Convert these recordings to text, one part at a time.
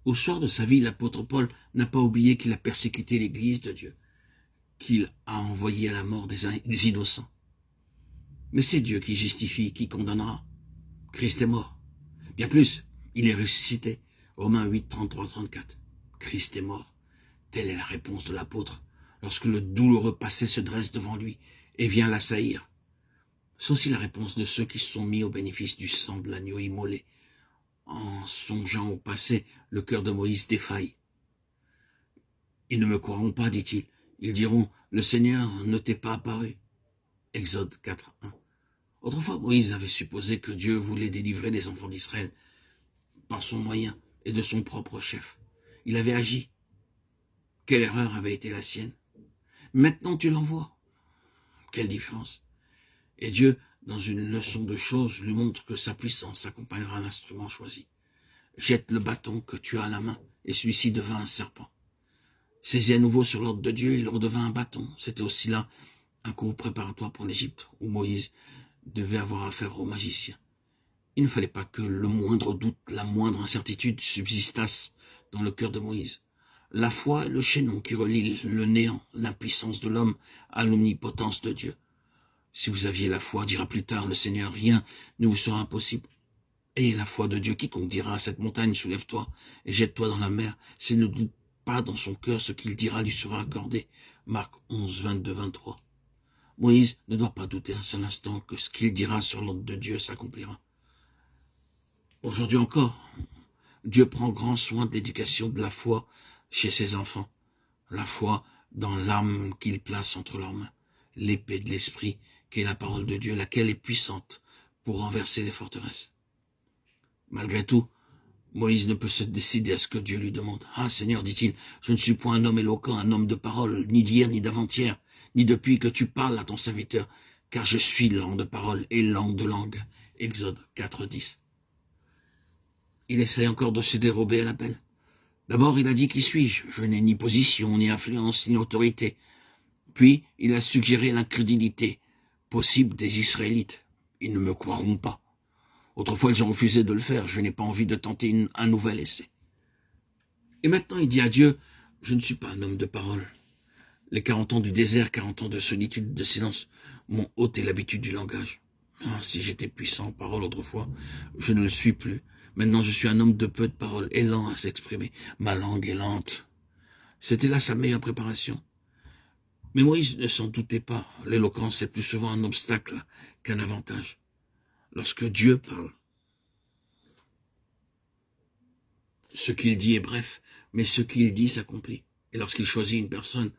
Au soir de sa vie, l'apôtre Paul n'a pas oublié qu'il a persécuté l'Église de Dieu, qu'il a envoyé à la mort des innocents. Mais c'est Dieu qui justifie, qui condamnera. Christ est mort. Bien plus, il est ressuscité. Romains 8, 33, 34. Christ est mort. Telle est la réponse de l'apôtre lorsque le douloureux passé se dresse devant lui et vient l'assaillir. C'est aussi la réponse de ceux qui se sont mis au bénéfice du sang de l'agneau immolé. En songeant au passé, le cœur de Moïse défaille. Ils ne me croiront pas, dit-il. Ils diront, le Seigneur ne t'est pas apparu. Exode 4, 1. Autrefois, Moïse avait supposé que Dieu voulait délivrer les enfants d'Israël par son moyen et de son propre chef. Il avait agi. Quelle erreur avait été la sienne? Maintenant tu l'envoies. Quelle différence? Et Dieu, dans une leçon de choses, lui montre que sa puissance accompagnera l'instrument choisi. Jette le bâton que tu as à la main, et celui-ci devint un serpent. Saisi à nouveau sur l'ordre de Dieu, il redevint un bâton. C'était aussi là un cours préparatoire pour l'Égypte, où Moïse devait avoir affaire aux magiciens. Il ne fallait pas que le moindre doute, la moindre incertitude subsistassent dans le cœur de Moïse. La foi est le chaînon qui relie le néant, l'impuissance de l'homme à l'omnipotence de Dieu. Si vous aviez la foi, dira plus tard le Seigneur, rien ne vous sera impossible. Ayez la foi de Dieu, quiconque dira à cette montagne, soulève-toi et jette-toi dans la mer, s'il ne doute pas dans son cœur, ce qu'il dira lui sera accordé. Marc 11, 22, 23. Moïse ne doit pas douter un seul instant que ce qu'il dira sur l'ordre de Dieu s'accomplira. Aujourd'hui encore, Dieu prend grand soin de l'éducation de la foi chez ses enfants. La foi dans l'arme qu'il place entre leurs mains, l'épée de l'esprit qui est la parole de Dieu, laquelle est puissante pour renverser les forteresses. Malgré tout, Moïse ne peut se décider à ce que Dieu lui demande. « Ah, Seigneur, dit-il, je ne suis point un homme éloquent, un homme de parole, ni d'hier, ni d'avant-hier, ni depuis que tu parles à ton serviteur, car je suis langue de parole et langue de langue. » Exode 4, 10. Il essaie encore de se dérober à l'appel. D'abord, il a dit « Qui suis-je ? Je n'ai ni position, ni influence, ni autorité. » Puis, il a suggéré l'incrédulité possible des Israélites. Ils ne me croiront pas. Autrefois, ils ont refusé de le faire. Je n'ai pas envie de tenter un nouvel essai. Et maintenant, il dit à Dieu, je ne suis pas un homme de parole. Les 40 ans du désert, 40 ans de solitude, de silence, m'ont ôté l'habitude du langage. Ah, si j'étais puissant en parole autrefois, je ne le suis plus. Maintenant, je suis un homme de peu de paroles et lent à s'exprimer. Ma langue est lente. C'était là sa meilleure préparation. Mais Moïse ne s'en doutait pas. L'éloquence est plus souvent un obstacle qu'un avantage. Lorsque Dieu parle, ce qu'il dit est bref, mais ce qu'il dit s'accomplit. Et lorsqu'il choisit une personne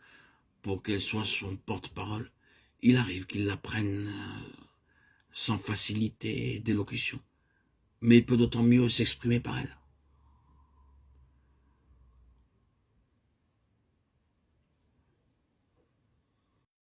pour qu'elle soit son porte-parole, il arrive qu'il la prenne sans facilité d'élocution. Mais il peut d'autant mieux s'exprimer par elle.